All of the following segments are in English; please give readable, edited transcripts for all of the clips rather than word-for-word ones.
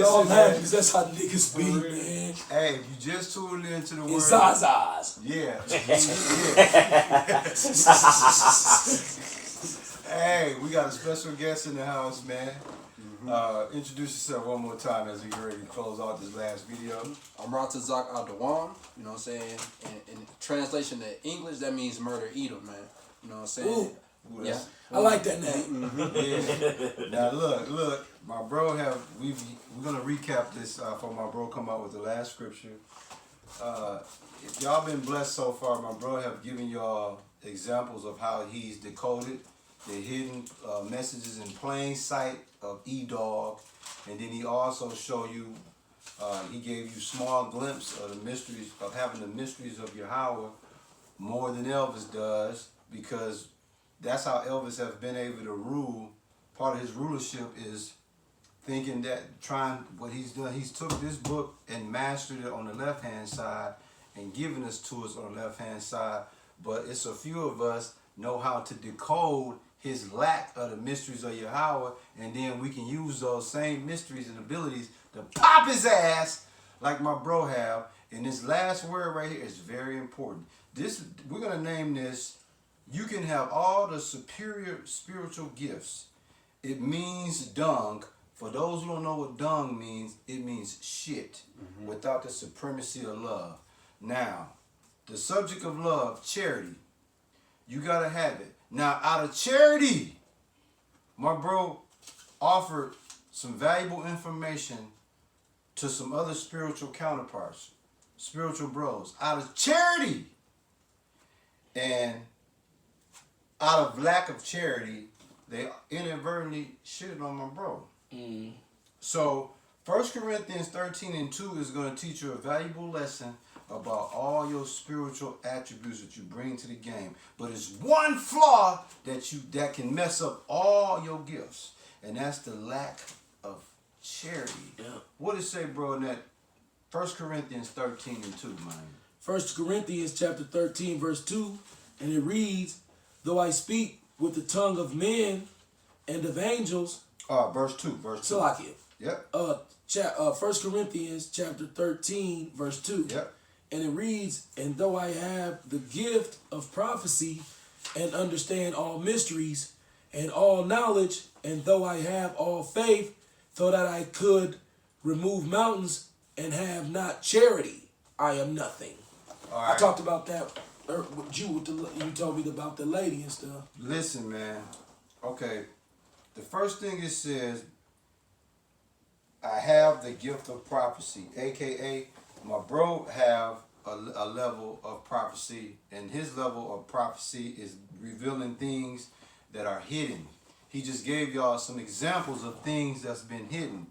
y'all mad because that's how niggas be, man. Hey, you just tuned into the word. It's Zazas. Yeah. Hey, we got a special guest in the house, man. Introduce yourself one more time as we get ready to close out this last video. I'm Ratazak Al-Dawan, you know what I'm saying? In translation to English, that means murder eater, man. You know what I'm saying? Ooh. Yeah. I like that name. Yeah. Now look, my bro we're gonna recap this for my bro come out with the last scripture. If y'all been blessed so far, my bro have given y'all examples of how he's decoded the hidden messages in plain sight of E-Dog, and then he also showed you, he gave you small glimpse of the mysteries of having the mysteries of Yahweh more than Elvis does, because that's how Elvis has been able to rule. Part of his rulership is thinking that, what he's done, he's took this book and mastered it on the left-hand side and given us to us on the left-hand side, but it's a few of us know how to decode his lack of the mysteries of Yahweh, and then we can use those same mysteries and abilities to pop his ass like my bro have. And this last word right here is very important. We're gonna name this, you can have all the superior spiritual gifts. It means dung. For those who don't know what dung means, it means shit without the supremacy of love. Now, the subject of love, charity, you gotta have it. Now, out of charity, my bro offered some valuable information to some other spiritual counterparts, spiritual bros, out of charity. And out of lack of charity, they inadvertently shitted on my bro. So 1 Corinthians 13:2 is going to teach you a valuable lesson about all your spiritual attributes that you bring to the game. But it's one flaw that can mess up all your gifts, and that's the lack of charity. Yeah. What does it say, bro, in that 1 Corinthians 13:2, man? 1 Corinthians chapter 13, verse 2, and it reads, though I speak with the tongue of men and of angels. Verse 2. Salakia. Yep. 1 Corinthians chapter 13, verse 2. Yep. And it reads, and though I have the gift of prophecy and understand all mysteries and all knowledge, and though I have all faith, so that I could remove mountains and have not charity, I am nothing. All right. I talked about that. You told me about the lady and stuff. Listen, man. Okay. The first thing it says, I have the gift of prophecy, aka my bro have a level of prophecy, and his level of prophecy is revealing things that are hidden. He just gave y'all some examples of things that's been hidden.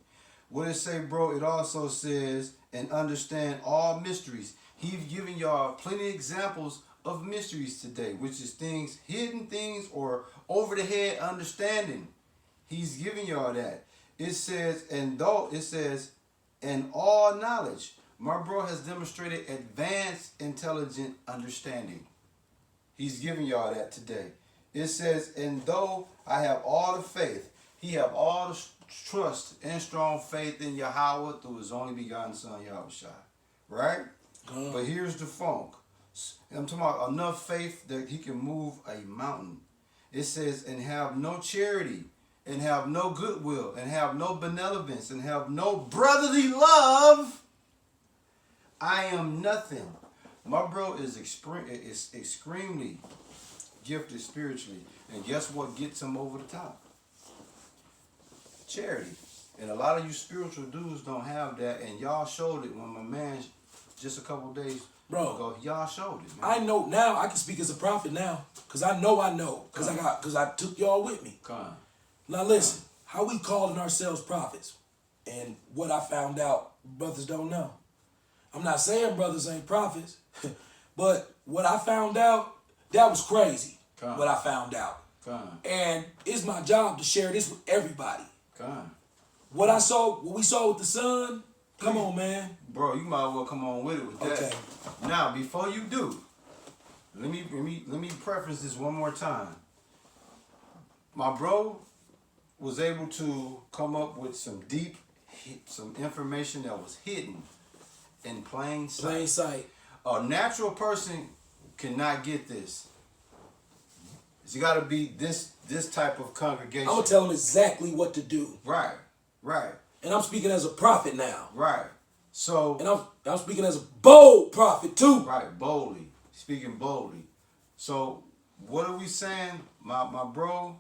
What it say, bro? It also says, and understand all mysteries. He's giving y'all plenty of examples of mysteries today, which is things, hidden things, or over the head understanding. He's giving y'all that. It says, and all knowledge. My bro has demonstrated advanced intelligent understanding. He's giving y'all that today. It says, and though I have all the faith, he have all the trust and strong faith in Yahweh through his only begotten son, Yahushua. Right? But here's the funk. I'm talking about enough faith that he can move a mountain. It says, and have no charity, and have no goodwill, and have no benevolence, and have no brotherly love, I am nothing. My bro is extremely gifted spiritually. And guess what gets him over the top? Charity. And a lot of you spiritual dudes don't have that, and y'all showed it when my man, just a couple days ago, y'all showed it, man. I know now, I can speak as a prophet now, because I know, because I took y'all with me. Now listen, how we calling ourselves prophets, and what I found out, brothers don't know. I'm not saying brothers ain't prophets, but what I found out, that was crazy, what I found out. And it's my job to share this with everybody. What we saw with the sun, come on, man. Bro, you might as well come on with it with that. Okay. Now, before you do, let me preface this one more time. My bro was able to come up with some deep, some information that was hidden in plain sight. Plain sight. A natural person cannot get this. It's got to be this type of congregation. I'm gonna tell them exactly what to do. Right, right. And I'm speaking as a prophet now. Right. So. And I'm speaking as a bold prophet too. Right, boldly. Speaking boldly. So what are we saying, my bro?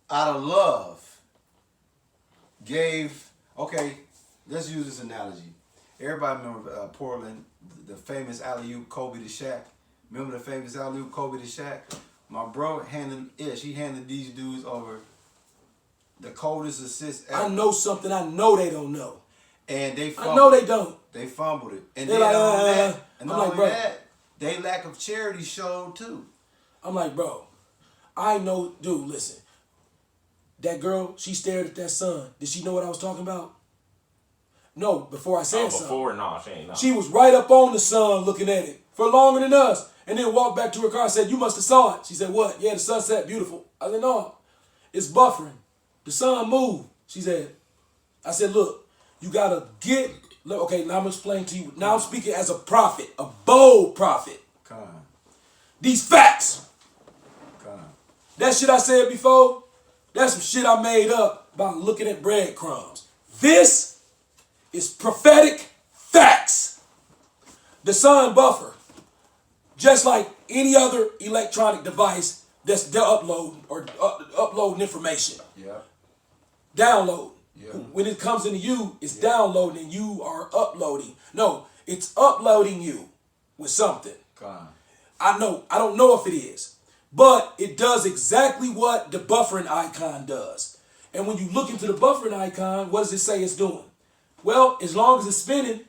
Out of love, gave. Okay, let's use this analogy. Everybody remember Portland, the famous alley-oop Kobe to Shaq. Remember the famous alley-oop Kobe to Shaq? My bro handed these dudes over the coldest assist ever. I know something I know they don't know. And they fumbled. I know they don't. They fumbled it. And they're then like, and not only that, they lack of charity showed too. I'm like, bro, I know, dude, listen. That girl, she stared at that son. Did she know what I was talking about? No, before I said something. No, she ain't know. She was right up on the sun looking at it for longer than us. And then walked back to her car and said, you must have saw it. She said, what? Yeah, the sunset, beautiful. I said, no, it's buffering. The sun moved. She said, I said, look, you got to get, okay, now I'm going to explain to you. Now I'm speaking as a prophet, a bold prophet. Come on. These facts. Come on. That shit I said before, that's some shit I made up about looking at breadcrumbs. This is prophetic facts. The sun buffer, just like any other electronic device that's uploading or uploading information. Yeah. Download. Yeah. When it comes into you, it's downloading and you are uploading. No, it's uploading you with something. Come on. I don't know if it is. But it does exactly what the buffering icon does. And when you look into the buffering icon, what does it say it's doing? Well, as long as it's spinning,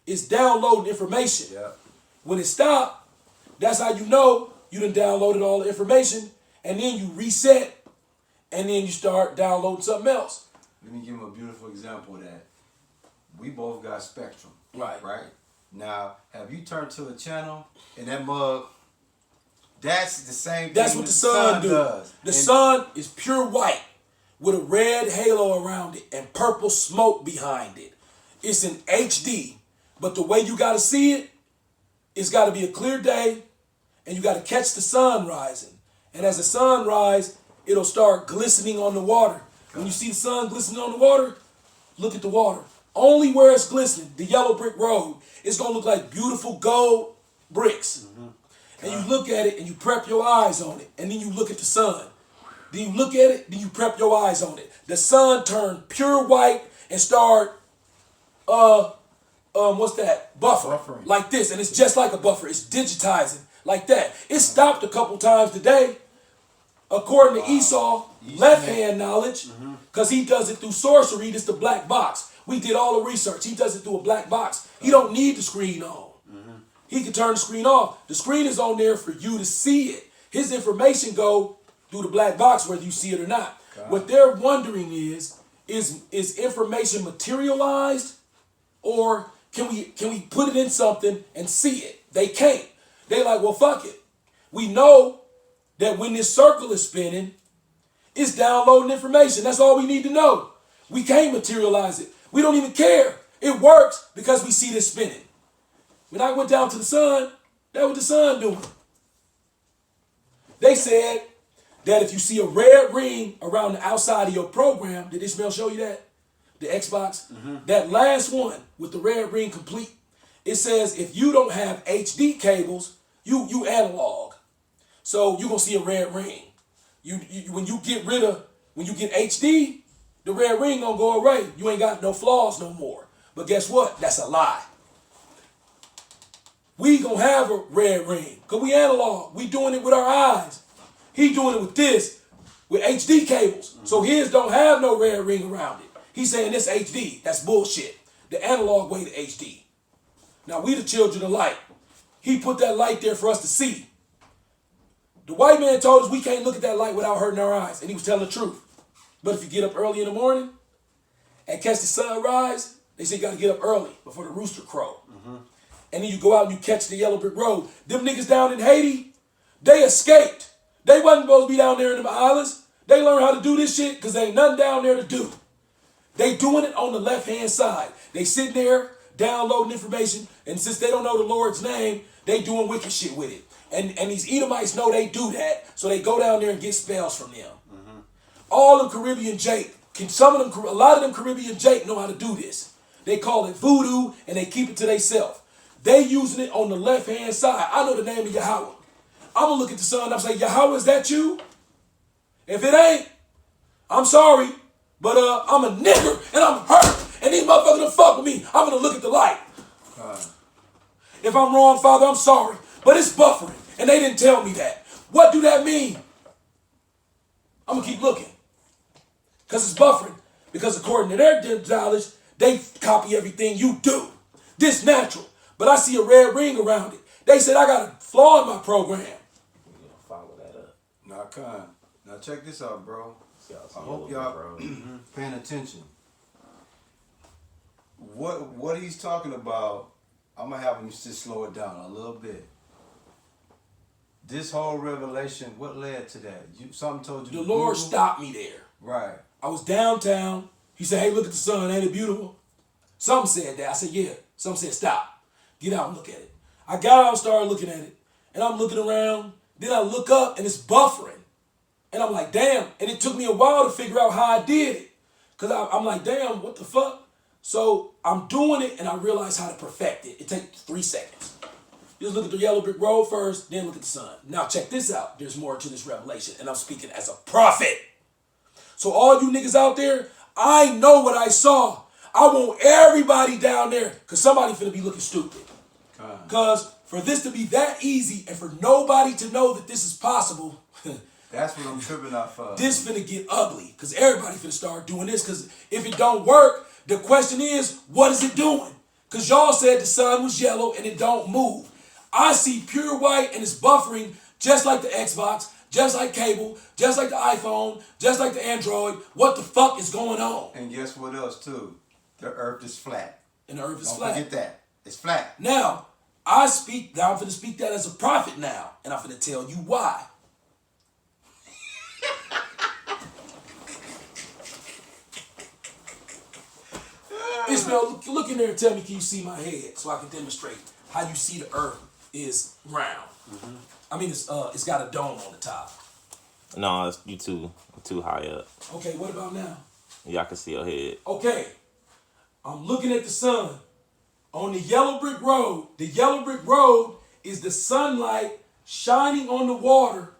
it's downloading information. Yeah. When it stops, that's how you know you done downloaded all the information, and then you reset, and then you start downloading something else. Let me give him a beautiful example of that. We both got Spectrum. Right. Right? Now, have you turned to a channel and that mug, that's the same thing That's what the sun does. The sun is pure white with a red halo around it and purple smoke behind it. It's in HD, but the way you got to see it, it's got to be a clear day, and you got to catch the sun rising. And as the sun rises, it'll start glistening on the water. When you see the sun glistening on the water, look at the water. Only where it's glistening, the yellow brick road, it's going to look like beautiful gold bricks. Mm-hmm. And you look at it and you prep your eyes on it. And then you look at the sun. Then you look at it, then you prep your eyes on it. The sun turned pure white and start, what's that? Buffering. Like this. And it's just like a buffer. It's digitizing like that. It stopped a couple times today. According to Esau, left hand knowledge, because he does it through sorcery. It's the black box. We did all the research. He does it through a black box. He don't need the screen on. He can turn the screen off. The screen is on there for you to see it. His information go through the black box whether you see it or not. What they're wondering is information materialized, or can we put it in something and see it? They can't. They like, well, fuck it. We know that when this circle is spinning, it's downloading information. That's all we need to know. We can't materialize it. We don't even care. It works because we see this spinning. When I went down to the sun, that's what the sun doing. They said that if you see a red ring around the outside of your program, did Ishmael show you that? The Xbox? That last one with the red ring complete, it says if you don't have HD cables, you analog. So you're going to see a red ring. When you get HD, the red ring going to go away. You ain't got no flaws no more. But guess what? That's a lie. We gonna have a red ring because we analog. We doing it with our eyes. He doing it with this, with HD cables. So his don't have no red ring around it. He's saying this HD. That's bullshit. The analog way to HD. Now we the children of light. He put that light there for us to see. The white man told us we can't look at that light without hurting our eyes, and he was telling the truth. But if you get up early in the morning and catch the sunrise, they say you got to get up early before the rooster crow. And then you go out and you catch the yellow brick road. Them niggas down in Haiti, they escaped. They wasn't supposed to be down there in the islands. They learned how to do this shit because there ain't nothing down there to do. They doing it on the left-hand side. They sitting there downloading information, and since they don't know the Lord's name, they doing wicked shit with it. And these Edomites know they do that, so they go down there and get spells from them. All them Caribbean Jake, a lot of them Caribbean Jake know how to do this. They call it voodoo, and they keep it to themselves. They using it on the left-hand side. I know the name of Yahweh. I'm going to look at the sun and I'm say, Yahweh, is that you? If it ain't, I'm sorry, but I'm a nigger and I'm hurt, and these motherfuckers don't fuck with me. I'm going to look at the light. If I'm wrong, Father, I'm sorry, but it's buffering, and they didn't tell me that. What do that mean? I'm going to keep looking, because it's buffering, because according to their knowledge, they copy everything you do. This natural, but I see a red ring around it. They said I got a flaw in my program. Follow that up. Now check this out, bro. I hope y'all paying attention. What he's talking about, I'm gonna have him just slow it down a little bit. This whole revelation, what led to that? Something told you. The Lord stopped me there. Right. I was downtown. He said, hey, look at the sun. Ain't it beautiful? Something said that. I said, yeah. Something said, stop. Get out and look at it. I got out and started looking at it. And I'm looking around. Then I look up and it's buffering. And I'm like, damn. And it took me a while to figure out how I did it. Because I'm like, damn, what the fuck? So I'm doing it and I realize how to perfect it. It takes 3 seconds. Just look at the yellow brick road first, then look at the sun. Now check this out. There's more to this revelation. And I'm speaking as a prophet. So all you niggas out there, I know what I saw. I want everybody down there, because somebody finna be looking stupid. Because for this to be that easy and for nobody to know that this is possible, that's what I'm tripping off of. This finna get ugly, because everybody finna start doing this. Because if it don't work, the question is, what is it doing? Because y'all said the sun was yellow and it don't move. I see pure white and it's buffering just like the Xbox, just like cable, just like the iPhone, just like the Android. What the fuck is going on? And guess what else too? The earth is flat. And the earth is Don't flat. forget that. It's flat. Now, I'm finna speak that as a prophet now. And I'm finna tell you why. Ishmael, look in there and tell me, can you see my head so I can demonstrate how you see the earth is round? I mean, it's got a dome on the top. No, you too high up. Okay, what about now? Yeah, I can see your head. Okay, I'm looking at the sun. On the yellow brick road, the yellow brick road is the sunlight shining on the water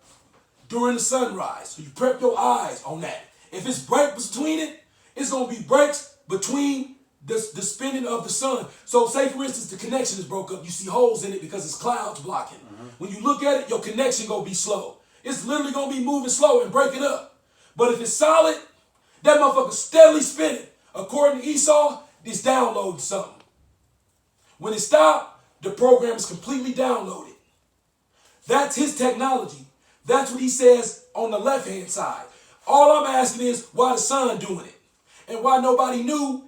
during the sunrise. So you prep your eyes on that. If it's breaks between it, it's going to be breaks between the spinning of the sun. So say, for instance, the connection is broke up. You see holes in it because it's clouds blocking. When you look at it, your connection going to be slow. It's literally going to be moving slow and breaking up. But if it's solid, that motherfucker steadily spinning. According to Esau, it's downloading something. When it stopped, the program is completely downloaded. That's his technology. That's what he says on the left-hand side. All I'm asking is why the sun doing it? And why nobody knew?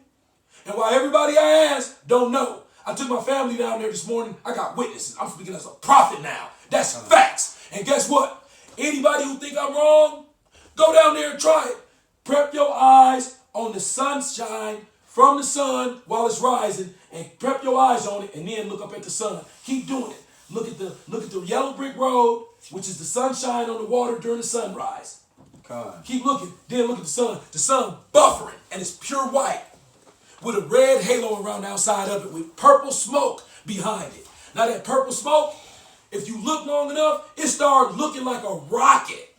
And why everybody I asked don't know? I took my family down there this morning. I got witnesses. I'm speaking as a prophet now. That's facts. And guess what? Anybody who think I'm wrong, go down there and try it. Prep your eyes on the sunshine from the sun while it's rising, and prep your eyes on it, and then look up at the sun. Keep doing it. Look at the yellow brick road, which is the sunshine on the water during the sunrise. Keep looking. Then look at the sun. The sun buffering, and it's pure white with a red halo around the outside of it with purple smoke behind it. Now that purple smoke, if you look long enough, it started looking like a rocket.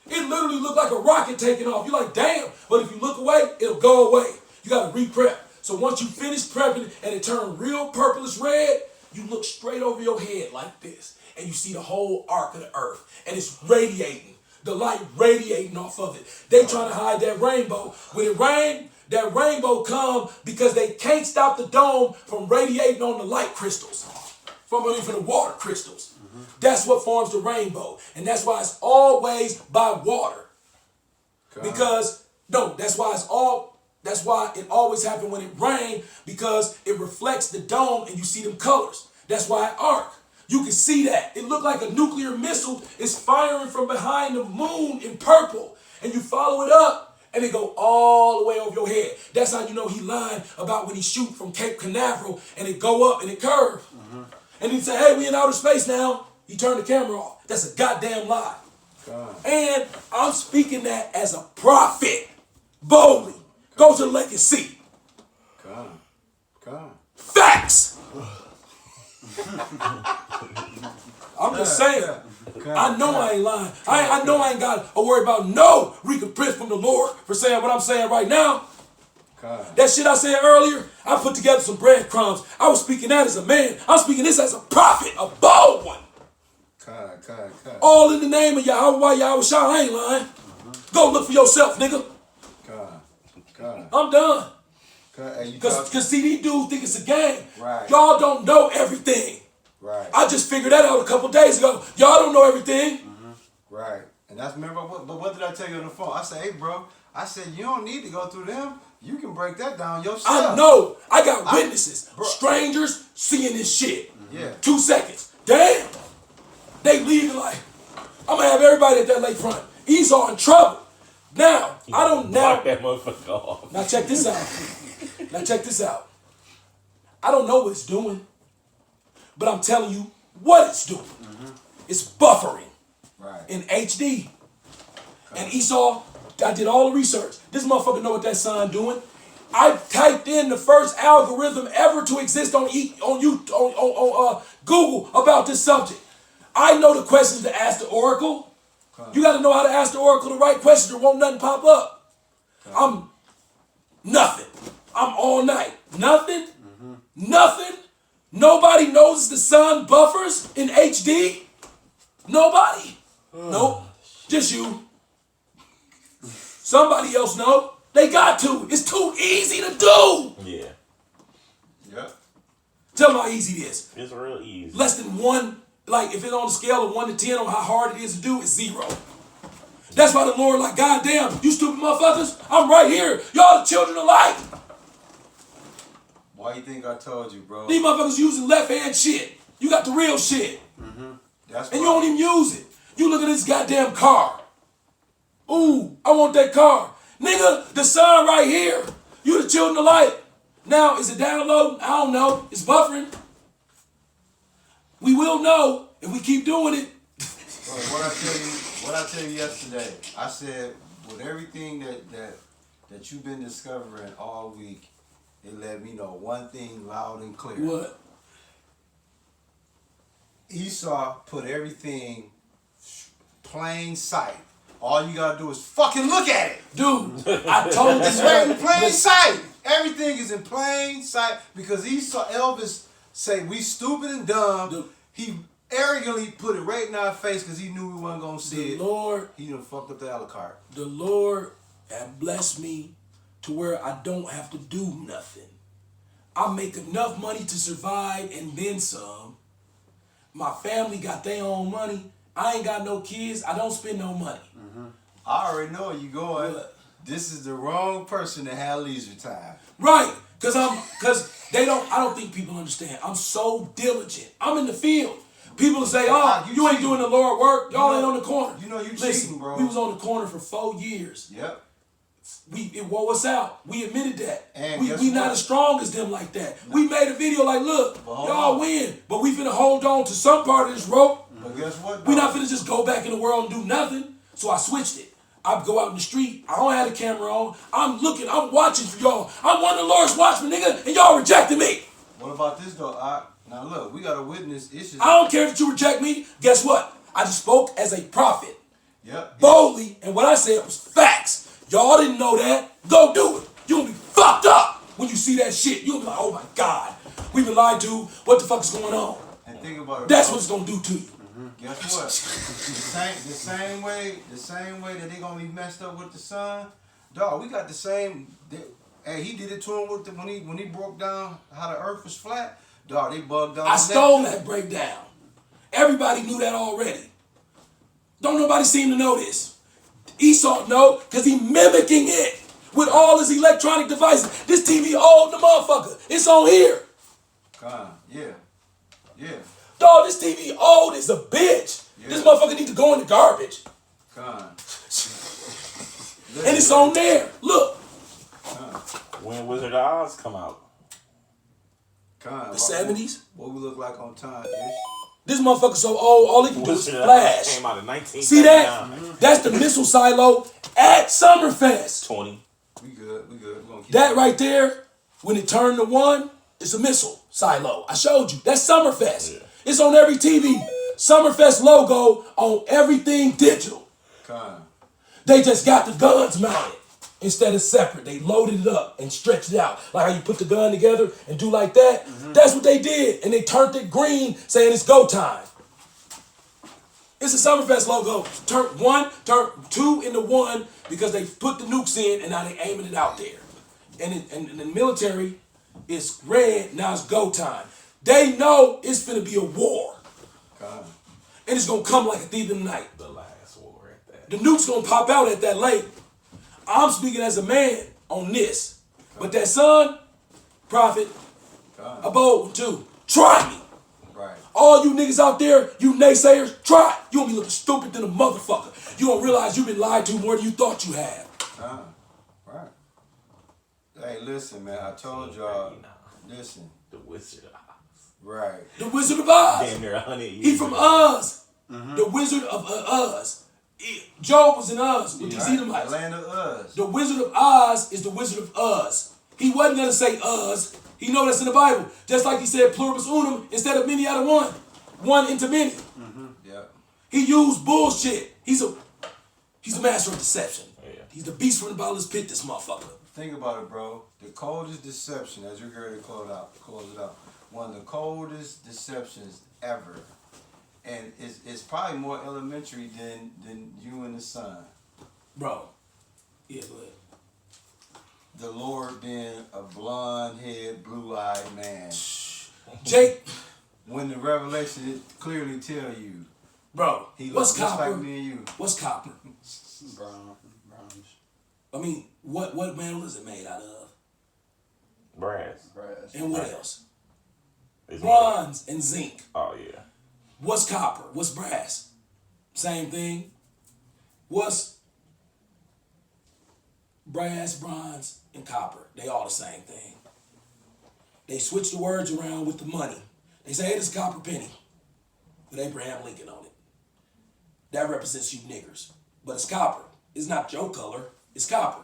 It literally looked like a rocket taking off. You're like, damn. But if you look away, it'll go away. You got to re-prep. So once you finish prepping and it turned real purplish red, you look straight over your head like this. And you see the whole arc of the earth. And it's radiating. The light radiating off of it. They trying to hide that rainbow. When it rained, that rainbow come because they can't stop the dome from radiating on the light crystals. From the water crystals. That's what forms the rainbow. And that's why it's always by water. Because, no, that's why it always happens when it rains, because it reflects the dome and you see them colors. That's why it arc. You can see that. It looked like a nuclear missile is firing from behind the moon in purple. And you follow it up and it go all the way over your head. That's how you know he lying about when he shoot from Cape Canaveral and it go up and it curve. And he say, hey, we in outer space now. He turned the camera off. That's a goddamn lie. And I'm speaking that as a prophet, boldly. Go to the lake and see. Facts. I'm just saying. I know I ain't lying. I know I ain't got to worry about no recompense from the Lord for saying what I'm saying right now. That shit I said earlier, I put together some breadcrumbs. I was speaking that as a man. I'm speaking this as a prophet, a bold one. All in the name of Yahweh, Yahweh Shah. I ain't lying. Go look for yourself, nigga. I'm done. Because see, these dudes think it's a game. Right. Y'all don't know everything. Right. I just figured that out a couple days ago. Y'all don't know everything. Right. And that's, remember, but what did I tell you on the phone? I said, hey, bro, I said, you don't need to go through them. You can break that down yourself. I know. I got witnesses. Strangers seeing this shit. Yeah. 2 seconds. Damn. They leaving like, I'm going to have everybody at that lakefront. Esau in trouble. Now, I don't now. Block that motherfucker off. Now check this out. I don't know what it's doing, but I'm telling you what it's doing. It's buffering in HD. And Esau, I did all the research. This motherfucker know what that sign doing. I typed in the first algorithm ever to exist on Google about this subject. I know the questions to ask the oracle. You got to know how to ask the oracle the right questions or won't nothing pop up. I'm nothing. I'm all night. Nothing. Nothing. Nobody knows the sun buffers in HD. Nobody. Nope. Just you. Somebody else know. They got to. It's too easy to do. Yeah. Yep. Tell them how easy it is. It's real easy. Less than 1, like if it's on a scale of 1 to 10 on how hard it is to do, it's 0. That's why the Lord like, goddamn, you stupid motherfuckers, I'm right here. Y'all the children of light. Why you think I told you, bro? These motherfuckers using left hand shit. You got the real shit. That's And you don't even use it. You look at this goddamn car. Ooh, I want that car. Nigga, the sun right here. You the children of light. Now, is it downloading? I don't know. It's buffering. We will know if we keep doing it. What I tell you yesterday, I said with everything that you've been discovering all week, it let me know one thing loud and clear. What? Esau put everything plain sight. All you gotta do is fucking look at it. Dude, I told you. It's right in plain sight. Everything is in plain sight because Esau, Elvis say we stupid and dumb. Dude. He arrogantly put it right in our face because he knew we wasn't gonna see it. Lord, He done fucked up the apple cart. the Lord had blessed me to where I don't have to do nothing. I make enough money to survive and then some. My family got their own money. I ain't got no kids. I don't spend no money. I already know where you going. What? This is the wrong person to have leisure time. Right, cause I don't think people understand. I'm so diligent. I'm in the field. People say, oh, you ain't doing the Lord work. Y'all ain't on the corner. You know you Listen, cheating, bro. we was on the corner for 4 years. Yep. It wore us out. We admitted that. And We not as strong as them like that. We made a video like, look, y'all win, but we finna hold on to some part of this rope. But guess what? We not finna just go back in the world and do nothing. So I switched it. I go out in the street. I don't have the camera on. I'm looking. I'm watching for y'all. I'm one of the Lord's watchmen, nigga, and y'all rejected me. What about this though? Now look, we got a witness. I don't care that you reject me. Guess what? I just spoke as a prophet. Yep. Boldly, and what I said was facts. Y'all didn't know that. Go do it. You're gonna be fucked up when you see that shit. You'll be like, oh my God, we've been lied to. What the fuck is going on? And think about it. That's what it's gonna do to you. Guess what? the same way that they gonna be messed up with the sun, dog. We got the same. Hey, he did it to him when he broke down how the earth was flat. Dog, they bugged out. I stole that breakdown. Everybody knew that already. Don't nobody seem to know this. Esau know, because he mimicking it with all his electronic devices. This TV old the motherfucker. It's on here. Yeah. Dog, this TV old as a bitch. Yeah. This motherfucker need to go in the garbage. And it's on there. Look. When Wizard of Oz come out? The 70s. What we look like on time ish. This motherfucker so old, all he can do is Wizard of Oz flash. came out in 1979. See that? That's the missile silo at Summerfest. 20. We good. We gonna keep That right there, when it turned to 1, it's a missile silo. I showed you. That's Summerfest. Yeah. It's on every TV. Summerfest logo on everything digital. Con. They just got the guns mounted instead of separate. They loaded it up and stretched it out. Like how you put the gun together and do like that. That's what they did. And they turned it green saying it's go time. It's a Summerfest logo. Turn 2 into 1 because they put the nukes in and now they aiming it out there. And in the military, it's red, now it's go time. They know it's finna be a war. Con. And it's gonna come like a thief in the night. The last war at that. The nuke's gonna pop out at that lake. I'm speaking as a man on this. But that son, prophet, I bold too. Try me. Right. All you niggas out there, you naysayers, try it. You gonna be looking stupid than a motherfucker. You don't realize you've been lied to more than you thought you had. Right. Hey, listen, man. I told y'all. Listen. The Wizard of Oz. Right. The Wizard of Oz. Damn near 100 years. He from Oz. The Wizard of Oz. Job was in Oz with these Edomites. Land of Uz. The Wizard of Oz is the Wizard of Oz. He wasn't gonna say Oz. He know that's in the Bible. Just like he said pluribus unum instead of many out of one. One into many. Yep. He used bullshit. He's a master of deception. Yeah. He's the beast from the bottomless pit, this motherfucker. Think about it, bro. The coldest deception, as you're going to close it out. One of the coldest deceptions ever. And it's probably more elementary than you and the sun. Bro. Yeah, go ahead. The Lord being a blonde-haired, blue-eyed man. Jake. When the revelation it clearly tell you. Bro, He what's looks just copper? like me and you. What's copper? Brownish. I mean, what metal is it made out of? Brass. And what else? It's Bronze and zinc. Oh, yeah. What's copper? What's brass? Same thing. What's brass, bronze, and copper? They all the same thing. They switch the words around with the money. They say, hey, this is a copper penny with Abraham Lincoln on it. That represents you niggers. But it's copper. It's not your color. It's copper.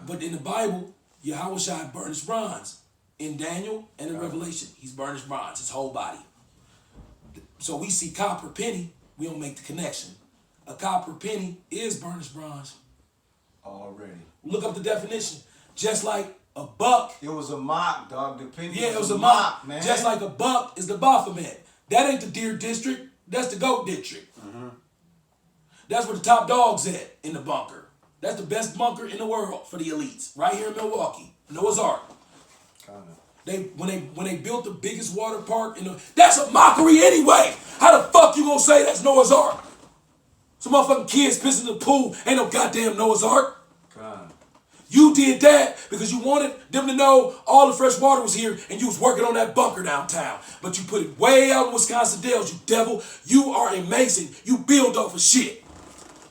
But in the Bible, Yahushua burnished bronze. In Daniel and in Revelation, he's burnished bronze, his whole body. So we see copper penny, we don't make the connection. A copper penny is burnished bronze. Already. Look up the definition. Just like a buck. It was a mock, dog. The penny Yeah, it was a mock, man. Just like a buck is the Baphomet. That ain't the deer district, that's the goat district. That's where the top dog's at in the bunker. That's the best bunker in the world for the elites. Right here in Milwaukee. Noah's Ark. When they built the biggest water park that's a mockery anyway. How the fuck you gonna say that's Noah's Ark? Some motherfucking kids pissing in the pool ain't no goddamn Noah's Ark. You did that because you wanted them to know all the fresh water was here and you was working on that bunker downtown. But you put it way out in Wisconsin Dells, you devil. You are a Mason. You build off of shit.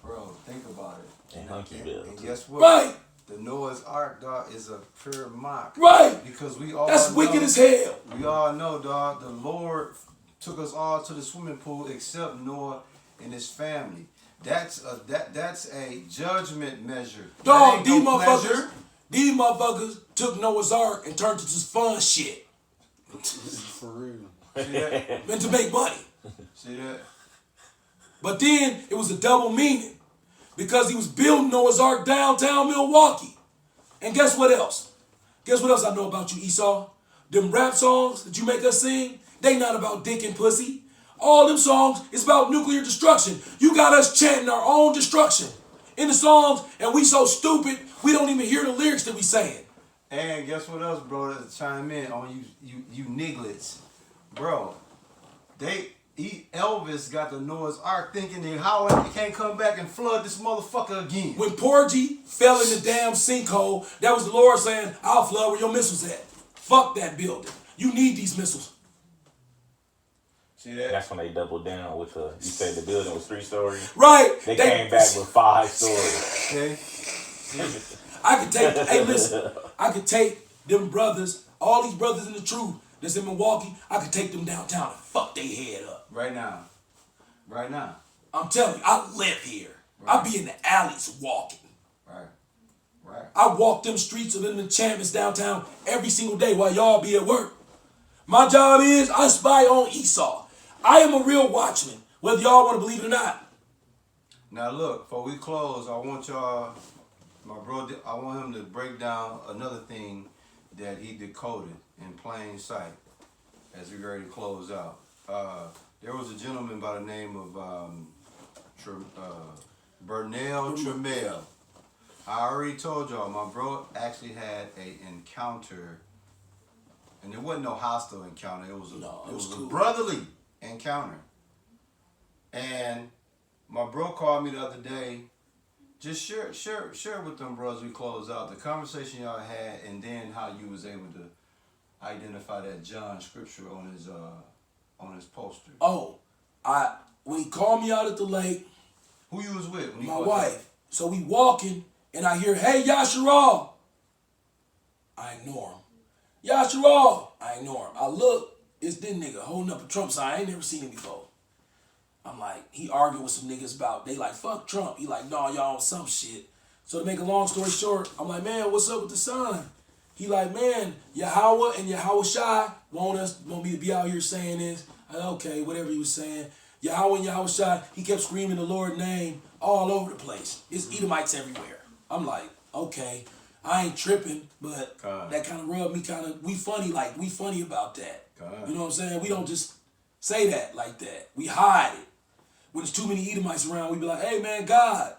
Bro, think about it. And guess what? Right. The Noah's Ark, dog, is a pure mock. Right. Because we all That's wicked as hell. We all know, dog, the Lord took us all to the swimming pool except Noah and his family. That's a judgment measure. Dog, these motherfuckers took Noah's Ark and turned it to fun shit. For real. See that? And to make money. See that? But then it was a double meaning. Because he was building Noah's Ark downtown Milwaukee. And guess what else? Guess what else I know about you, Esau? Them rap songs that you make us sing, they not about dick and pussy. All them songs is about nuclear destruction. You got us chanting our own destruction in the songs, and we so stupid, we don't even hear the lyrics that we saying. And guess what else, bro, to chime in on you nigglets. Bro, Elvis got the Noah's Ark thinking that how he can't come back and flood this motherfucker again. When Porgy fell in the damn sinkhole, that was the Lord saying, I'll flood where your missiles at. Fuck that building. You need these missiles. See that? That's when they doubled down with you said the building was 3 stories. Right. They came back with 5 stories. Okay. I could take, hey, listen, I could take them brothers, all these brothers in the truth that's in Milwaukee, I could take them downtown and fuck their head up. Right now. Right now. I'm telling you, I live here. Right. I be in the alleys walking. Right. Right. I walk them streets of them enchantments downtown every single day while y'all be at work. My job is I spy on Esau. I am a real watchman, whether y'all want to believe it or not. Now look, before we close, I want y'all, I want him to break down another thing that he decoded in plain sight as we ready to close out. There was a gentleman by the name of Bernal Tremel. I already told y'all, my bro actually had an encounter, and it wasn't no hostile encounter. It was cool. a brotherly encounter. And my bro called me the other day. Just share with them bros. We close out the conversation y'all had, and then how you was able to identify that John scripture on his poster. Oh, when he called me out at the lake, Who you was with? When he my called wife. So we walking, and I hear, "Hey, Yasharal." I ignore him. Yasharal. I ignore him. I look, it's this nigga holding up a Trump sign. I ain't never seen him before. I'm like, he arguing with some niggas about, they like, fuck Trump. He like, no, y'all on some shit. So to make a long story short, I'm like, man, what's up with the sign? He like, man, Yahweh and Yahweh Shai want me to be out here saying this. I like, okay, whatever he was saying. Yahweh and Yahweh Shai, he kept screaming the Lord's name all over the place. It's Edomites everywhere. I'm like, okay, I ain't tripping, but that kind of rubbed me we funny about that. You know what I'm saying? We don't just say that like that. We hide it. When there's too many Edomites around, we be like, hey man, God.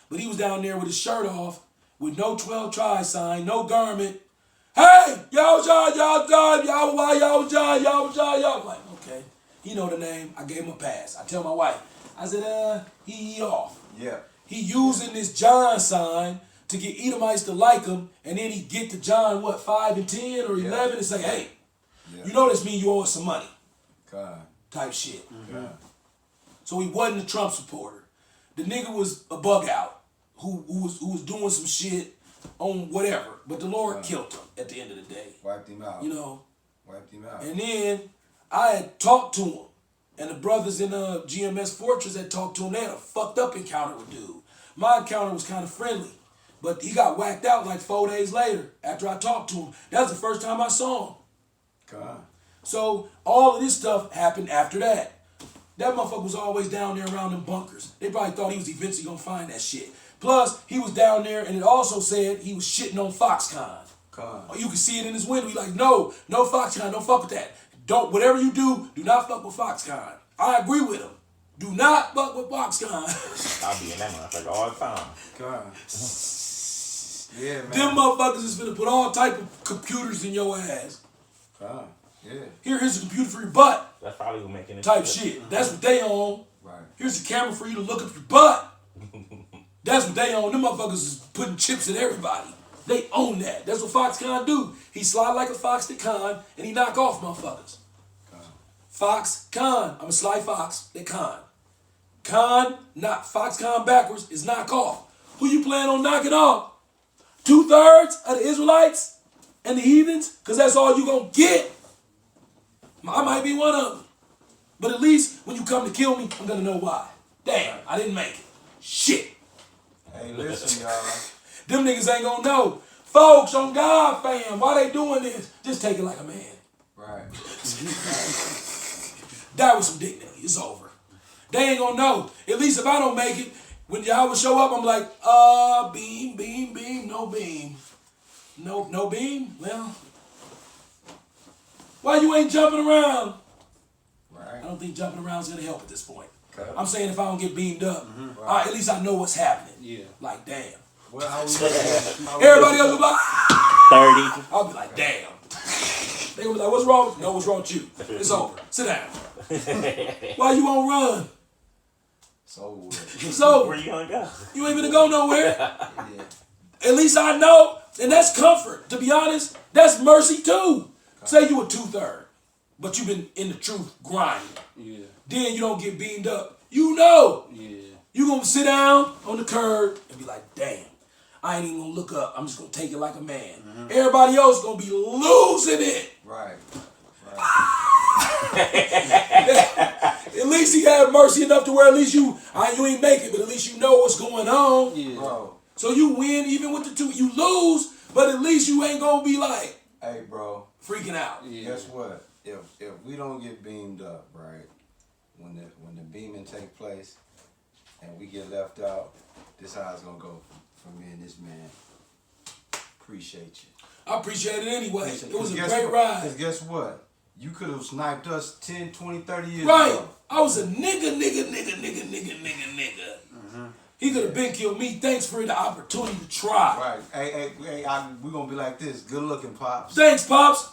But he was down there with his shirt off, with no 12 tribes sign, no garment. Hey, Yahweh, Yahweh. I'm like, okay. He know the name. I gave him a pass. I tell my wife, I said, he off. Yeah. He using this John sign to get Edomites to like him, and then he get to John, 5 and 10 or 11 and say, hey, you know this mean you owe us some money. Type shit. Mm-hmm. So he wasn't a Trump supporter. The nigga was a bug out who was doing some shit on whatever. But the Lord killed him at the end of the day. Wiped him out. You know. Wiped him out. And then I had talked to him. And the brothers in GMS Fortress had talked to him. They had a fucked up encounter with dude. My encounter was kind of friendly. But he got whacked out like 4 days later after I talked to him. That was the first time I saw him. So all of this stuff happened after that. That motherfucker was always down there around them bunkers. They probably thought he was eventually gonna find that shit. Plus, he was down there and it also said he was shitting on Foxconn. You can see it in his window. He like, no Foxconn, don't fuck with that. Whatever you do not fuck with Foxconn. I agree with him. Do not fuck with Foxconn. I'll be in that motherfucker all the time. Yeah, man. Them motherfuckers is finna put all type of computers in your ass. Yeah. Here's a computer for your butt. That's probably who making it. Type shit. That's what they own. Right. Here's a camera for you to look up your butt. That's what they own. Them motherfuckers is putting chips in everybody. They own that. That's what Foxconn do. He slide like a fox to con, and he knock off motherfuckers. Foxconn. I'm a sly fox. They con. Con, not Foxconn backwards, is knock off. Who you plan on knocking off? 2/3 of the Israelites and the heathens? Because that's all you gonna get. I might be one of them. But at least when you come to kill me, I'm gonna know why. Damn, I didn't make it. Shit. Hey, listen, y'all. Them niggas ain't gonna know. Folks on God, fam, why they doing this? Just take it like a man. Right. Die with some dignity. It's over. They ain't gonna know. At least if I don't make it, when y'all show up, I'm like, beam, no beam. No beam? Well, why you ain't jumping around? Right. I don't think jumping around is gonna help at this point. Okay. I'm saying if I don't get beamed up, at least I know what's happening. Yeah. Like, damn. Well, how we Everybody else will be like, 30. I'll be like, damn. They gonna be like, what's wrong? No, what's wrong with you? It's over. Sit down. Why you won't run? So It's over. Where you gonna go? You ain't gonna go nowhere. yeah. At least I know, and that's comfort. To be honest, that's mercy too. Say you a 2/3, but you've been in the truth grinding. Yeah. Then you don't get beamed up. You know. Yeah. You gonna sit down on the curb and be like, damn, I ain't even gonna look up. I'm just gonna take it like a man. Everybody else gonna be losing it. Right. At least he had mercy enough to where at least you ain't make it, but at least you know what's going on. Yeah. Bro. So you win even with the two. You lose, but at least you ain't gonna be like, Hey, bro. freaking out. Yeah. Guess what? If we don't get beamed up, right? When the beaming take place, and we get left out, this how it's gonna go for me and this man. Appreciate you. I appreciate it anyway. It was a Guess great what? ride. 'Cause guess what? You could have sniped us 10, 20, 30 years Right. ago. I was a nigga. He could have been killed me. Thanks for the opportunity to try. Right. Hey, we're gonna be like this. Good looking, Pops. Thanks, Pops.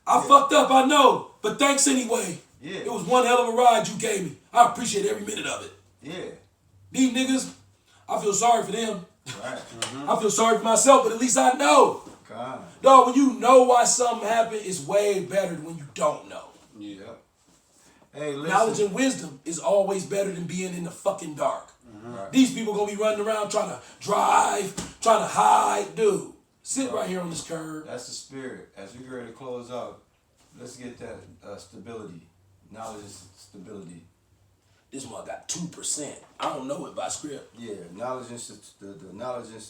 I fucked up, I know. But thanks anyway. Yeah. It was one hell of a ride you gave me. I appreciate every minute of it. Yeah. These niggas, I feel sorry for them. Right. I feel sorry for myself, but at least I know. God. Dog, when you know why something happened, it's way better than when you don't know. Yeah. Hey, listen. Knowledge and wisdom is always better than being in the fucking dark. Right. These people gonna be running around trying to drive, trying to hide. Dude, sit right here on this curb. That's the spirit. As we get ready to close out, let's get that stability. Knowledge is stability. This one got 2%. I don't know it by script. Yeah, knowledge and the knowledge and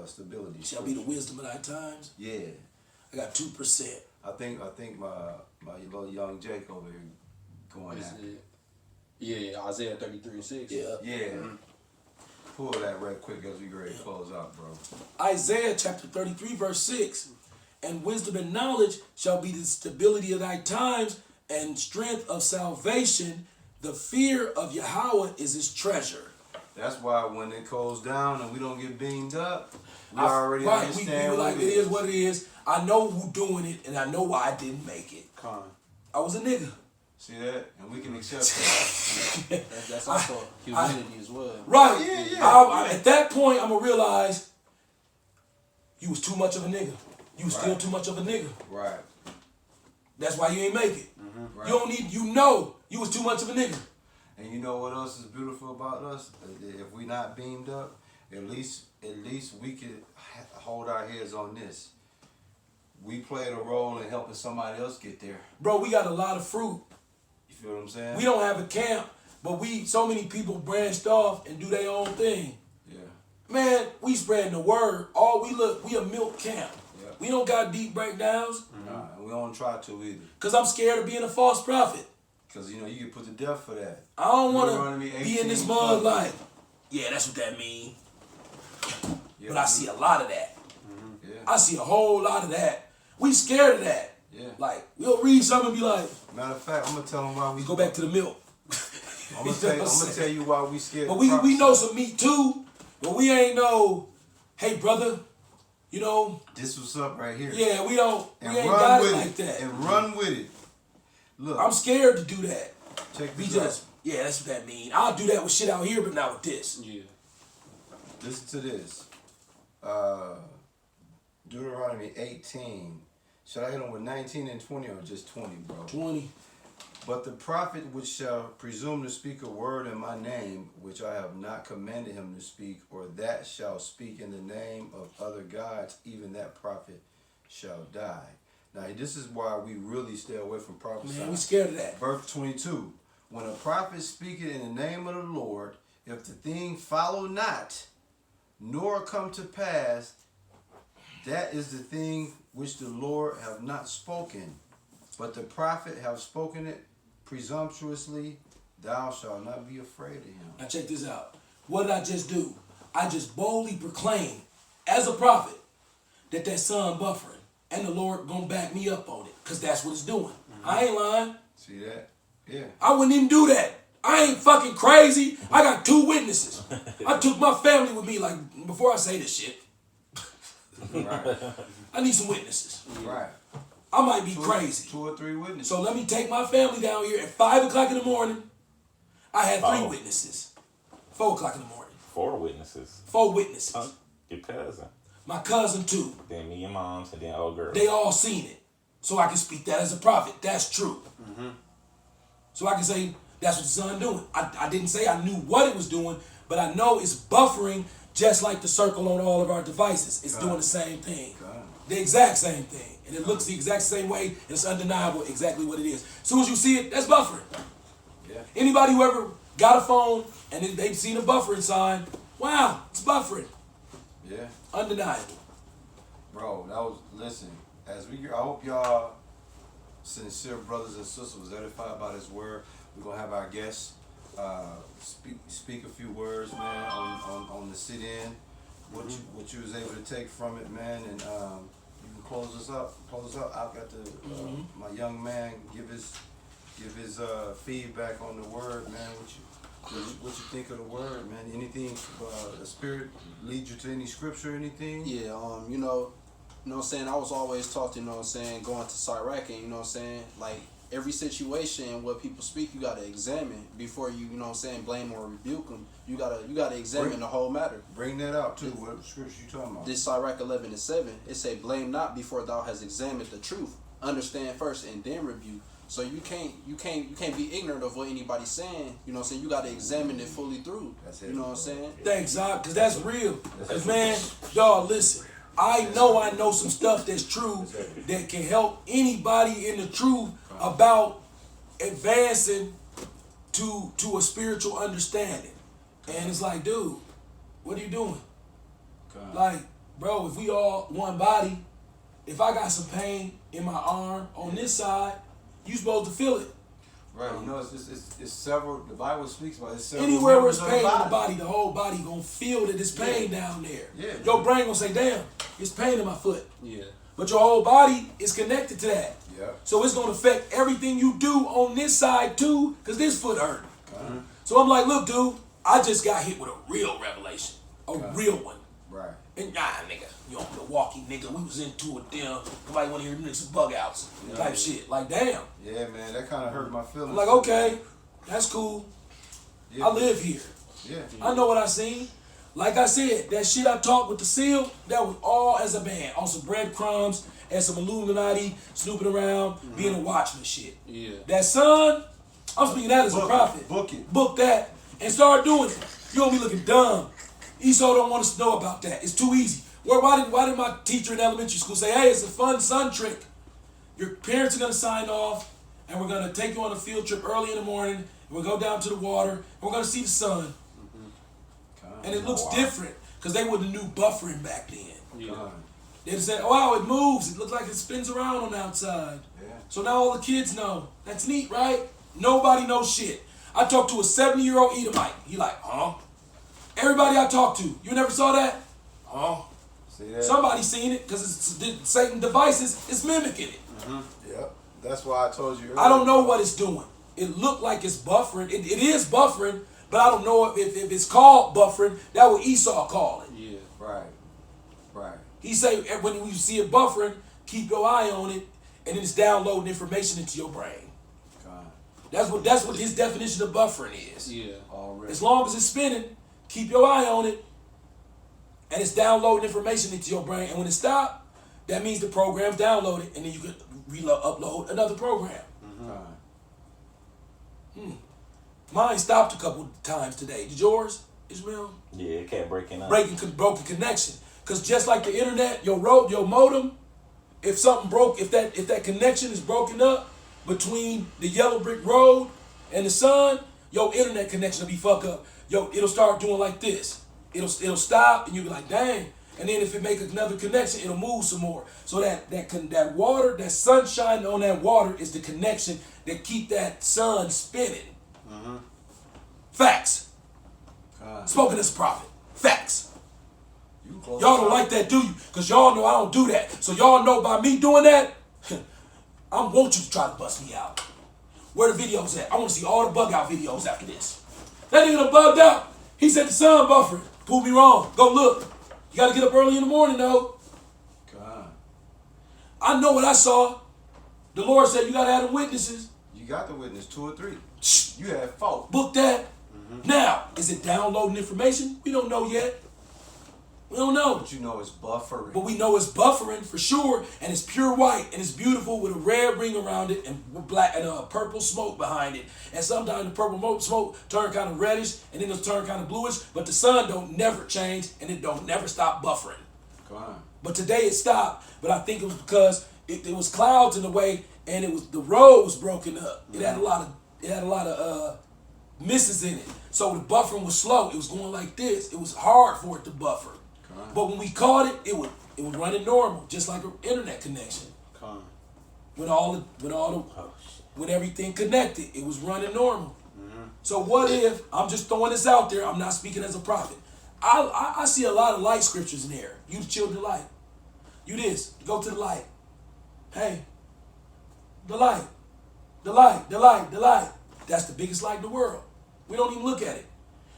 stability. Shall be the wisdom of thy times. Yeah, I got 2%. I think my little young Jake over here going Is at it? Yeah, Isaiah 33:6. Yeah. Yeah. Pull that right quick as we get ready to close out, bro. Isaiah chapter 33 verse 6. And wisdom and knowledge shall be the stability of thy times and strength of salvation. The fear of Yahweh is his treasure. That's why when it goes down and we don't get beamed up, we already right, understand we what like it is what it is. I know who doing it and I know why I didn't make it. I was a nigga. See that? And we can accept that. That's also humility as well. Right. Yeah. At that point, I'm going to realize you was too much of a nigga. You was still too much of a nigga. Right. That's why you ain't make it. Right. You don't need, you know you was too much of a nigga. And you know what else is beautiful about us? If we not beamed up, at least we could hold our heads on this. We played a role in helping somebody else get there. Bro, we got a lot of fruit. You feel what I'm saying? We don't have a camp, but so many people branched off and do their own thing. Yeah. Man, we spreading the word. We a milk camp. Yeah. We don't got deep breakdowns. Nah, we don't try to either. Because I'm scared of being a false prophet. Because, you get put to death for that. I don't You want wanna to be be in this 18 mud plus. like, yeah, that's what that mean. Yeah. But I see a lot of that. Yeah. I see a whole lot of that. We scared of that. Yeah. Like, we'll read something and be like, Matter of fact, I'm going to tell them why we go back to the milk. I'm going to tell you why we scared. But to we prophesy. know some meat too, but we ain't know, hey brother, This was up right here. yeah, we And ain't run got with it like that. And run with it. Look. I'm scared to do that. Check We this just, yeah, that's what that mean. I'll do that with shit out here, but not with this. Yeah. out. Listen to this. Deuteronomy 18. Should I hit them with 19 and 20 or just 20, bro? 20. But the prophet which shall presume to speak a word in my name, which I have not commanded him to speak, or that shall speak in the name of other gods, even that prophet shall die. Now, this is why we really stay away from prophesying. Man, we scared of that. Verse 22. When a prophet speaketh in the name of the Lord, if the thing follow not, nor come to pass, that is the thing which the Lord have not spoken. But the prophet have spoken it presumptuously, thou shalt not be afraid of him. Now check this out. What did I just do? I just boldly proclaimed, as a prophet, that sun buffering, and the Lord gonna back me up on it, because that's what it's doing. I ain't lying. See that? Yeah. I wouldn't even do that. I ain't fucking crazy. I got 2 witnesses. I took my family with me, like, before I say this shit. Right. I need some witnesses. Right. I might be crazy. 2 or 3 witnesses. So let me take my family down here at 5 o'clock in the morning. I had 3 witnesses. 4 o'clock in the morning. 4 witnesses. 4 witnesses. Your cousin. My cousin too. Then me and moms, and then old girl. They all seen it. So I can speak that as a prophet. That's true. So I can say that's what the sun doing. I didn't say I knew what it was doing, but I know it's buffering just like the circle on all of our devices. It's doing the same thing. The exact same thing. And it looks the exact same way, and it's undeniable exactly what it is. As soon as you see it, that's buffering. Yeah. Anybody who ever got a phone and they've seen a buffering sign, wow, it's buffering. Yeah. Undeniable. Bro, listen, I hope y'all sincere brothers and sisters was edified by this word. We're gonna have our guests speak a few words, man, on the sit-in. What you was able to take from it, man, and you can close us up. I've got to my young man give his feedback on the word, man. What you think of the word, man? Anything the Spirit lead you to any scripture, anything? Yeah, you know what I'm saying, I was always taught, you know what I'm saying, going to Sirach, and you know what I'm saying, like every situation where people speak, you gotta examine before you know what I'm saying, blame or rebuke them. You gotta examine the whole matter. Bring that out too. What scripture you talking about? This Sirach 11:7, it say, blame not before thou hast examined the truth. Understand first and then rebuke. So you can't be ignorant of what anybody's saying. You know what I'm saying? You gotta examine it fully through. That's it. You know what I'm saying? Thanks, Zach, because that's real. Because, man, y'all, listen. I know some stuff that's true that can help anybody in the truth about advancing to a spiritual understanding. And it's like, dude, what are you doing? Like, bro, if we all one body, if I got some pain in my arm on this side, you supposed to feel it. Right, you know, it's several. The Bible speaks about it. Anywhere where it's pain in the body, the whole body gonna feel that it's pain down there. Yeah. Your brain gonna say, "Damn, it's pain in my foot." Yeah. But your whole body is connected to that. Yeah. So it's gonna affect everything you do on this side too, cause this foot hurt. So I'm like, look, dude, I just got hit with a real revelation, a real one. Right. And nigga, you know, Milwaukee nigga, we was into it then. Nobody want to hear them niggas bug outs type shit. Like, damn. Yeah, man, that kind of hurt my feelings. I'm like, okay, that's cool. Yeah. I live here. Yeah. I know what I seen. Like I said, that shit I talked with the seal, that was all as a band. On some breadcrumbs and some Illuminati snooping around, being a watchman shit. Yeah. That son, I'm speaking that as a prophet. Book it. Book that and start doing it. You gonna be looking dumb. Esau don't want us to know about that. It's too easy. Why did my teacher in elementary school say, hey, it's a fun sun trick. Your parents are gonna sign off and we're gonna take you on a field trip early in the morning and we'll go down to the water and we're gonna see the sun. And it looks different because they wouldn't have knew buffering back then. Yeah. They'd have said, oh, wow, it moves. It looks like it spins around on the outside. Yeah. So now all the kids know. That's neat, right? Nobody knows shit. I talked to a 70-year-old Edomite. He like, huh? Everybody I talked to, you never saw that? Huh? See that? Somebody seen it because Satan devices is mimicking it. Yep. That's why I told you earlier. I don't know what it's doing. It looked like it's buffering. It is buffering, but I don't know if it's called buffering. That what Esau call it. Yeah. Right. Right. He say when you see it buffering, keep your eye on it, and then it's downloading information into your brain. God. That's what his definition of buffering is. Yeah. Already. As long as it's spinning, keep your eye on it, and it's downloading information into your brain. And when it stops, that means the program's downloaded, and then you can upload another program. Mine stopped a couple times today. Did yours, Ishmael? Yeah, it kept breaking up. Broken connection. Cause just like the internet, your modem, if something broke, if that connection is broken up between the yellow brick road and the sun, your internet connection will be fucked up. It'll start doing like this. It'll stop, and you'll be like, dang. And then if it make another connection, it'll move some more. So that water, that sunshine on that water is the connection that keep that sun spinning. Facts. Spoken as a prophet. Facts. Y'all don't like that, do you? Because y'all know I don't do that. So y'all know by me doing that, I want you to try to bust me out. Where the videos at? I want to see all the bug out videos after this. That nigga done bugged out. He said the sun buffering. Prove me wrong. Go look. You got to get up early in the morning, though. God. I know what I saw. The Lord said you got to have the witnesses. You got the witness, 2 or 3. You had 4. Book that. Now, is it downloading information? We don't know yet. We don't know. But you know it's buffering. But we know it's buffering for sure, and it's pure white, and it's beautiful with a red ring around it and black and purple smoke behind it. And sometimes the purple smoke turn kind of reddish, and then it'll turn kind of bluish. But the sun don't never change, and it don't never stop buffering. Come on. But today it stopped. But I think it was because it was clouds in the way, and it was the road was broken up. It had a lot of misses in it. So the buffering was slow. It was going like this. It was hard for it to buffer. But when we caught it, it was running normal, just like an internet connection. With everything connected, it was running normal. So what if, I'm just throwing this out there, I'm not speaking as a prophet. I see a lot of light scriptures in there. You the children of light. You this, go to the light. Hey, the light, the light, the light, the light. That's the biggest light in the world. We don't even look at it.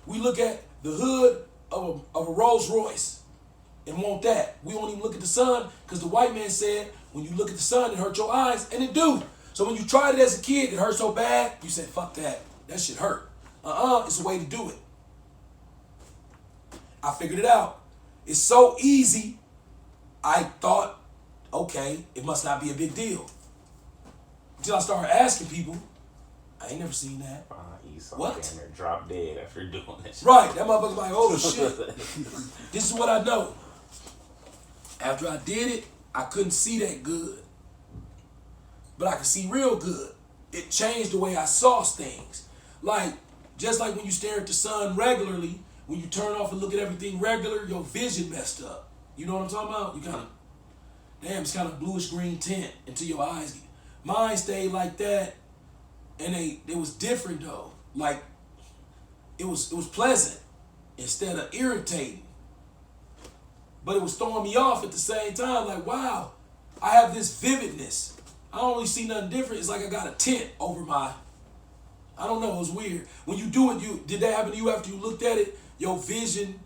We look at the hood of a Rolls Royce and want that. We won't even look at the sun because the white man said when you look at the sun, it hurts your eyes, and it do. So when you tried it as a kid, it hurt so bad, you said, fuck that. That shit hurt. It's a way to do it. I figured it out. It's so easy, I thought, okay, it must not be a big deal. Until I started asking people, I ain't never seen that. What? Damn near drop dead after doing this. Right, that motherfucker's like, oh shit. This is what I know. After I did it, I couldn't see that good. But I could see real good. It changed the way I saw things. Like, just like when you stare at the sun regularly, when you turn off and look at everything regular, your vision messed up. You know what I'm talking about? You kind of, damn, it's kind of bluish green tint until your eyes. Mine stayed like that, and it was different though. Like, it was pleasant instead of irritating. But it was throwing me off at the same time. Like, wow, I have this vividness. I don't really see nothing different. It's like I got a tint over my, I don't know, it was weird. When you do it, did that happen to you after you looked at it? Your vision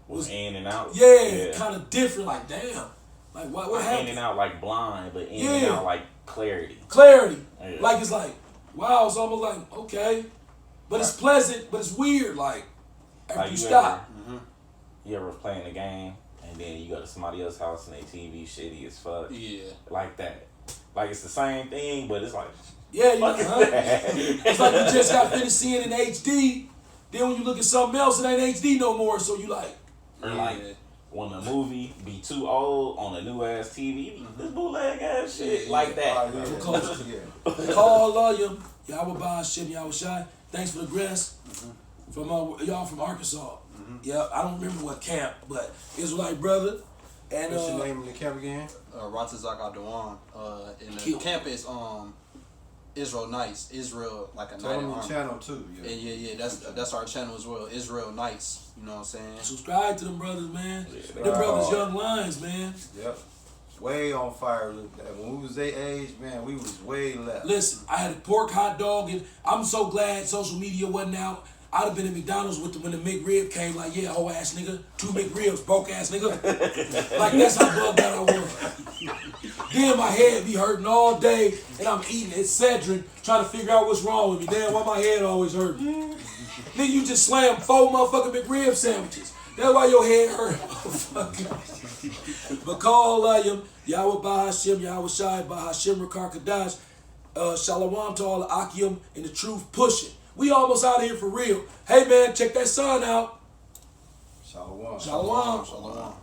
was in and out. Yeah. Kind of different. Like, damn. Like, what happened? In and out like blind, but in and out like clarity. Clarity. Yeah. Like, it's like, wow, it's almost like, okay. But it's pleasant, but it's weird. Like, after you stop. You ever playing a game and then you go to somebody else's house and their TV shitty as fuck? Yeah. Like that. Like, it's the same thing, but it's like, yeah, it's like you just got finished seeing in HD. Then when you look at something else, it ain't HD no more. So you like, or like when a movie be too old on a new ass TV, this bootleg ass shit like that. Call William, Yahweh Ba'Shem, Yahweh Shai. Thanks for the grace from y'all from Arkansas. Yeah, I don't remember what camp, but Israelite brother. And what's your name in the camp again? Ratazak Adawan. And the camp is Israel Knights. Israel like a Tell knight them army. the channel too. Yeah. That's our channel as well. Israel Knights. You know what I'm saying? Subscribe to them brothers, man. Them brothers, young lions, man. Yep. Way on fire. When we was their age, man, we was way left. Listen, I had a pork hot dog, and I'm so glad social media wasn't out. I'd have been at McDonald's when the McRib came, like, yeah, hoe ass nigga, 2 McRibs, broke ass nigga. Like, that's how bugged out I was. Then my head be hurting all day, and I'm eating Excedrin, trying to figure out what's wrong with me. Damn, why my head always hurting? Then you just slam 4 motherfucking McRib sandwiches. That's why your head hurt. But call Yahweh Ba'Shem, Yahweh Shai, Ba'Shem Rakar Kadash, Shalom to all the Akim and the truth pushing. We almost out of here for real. Hey man, check that sun out. Shalom. Shalom. Shalom.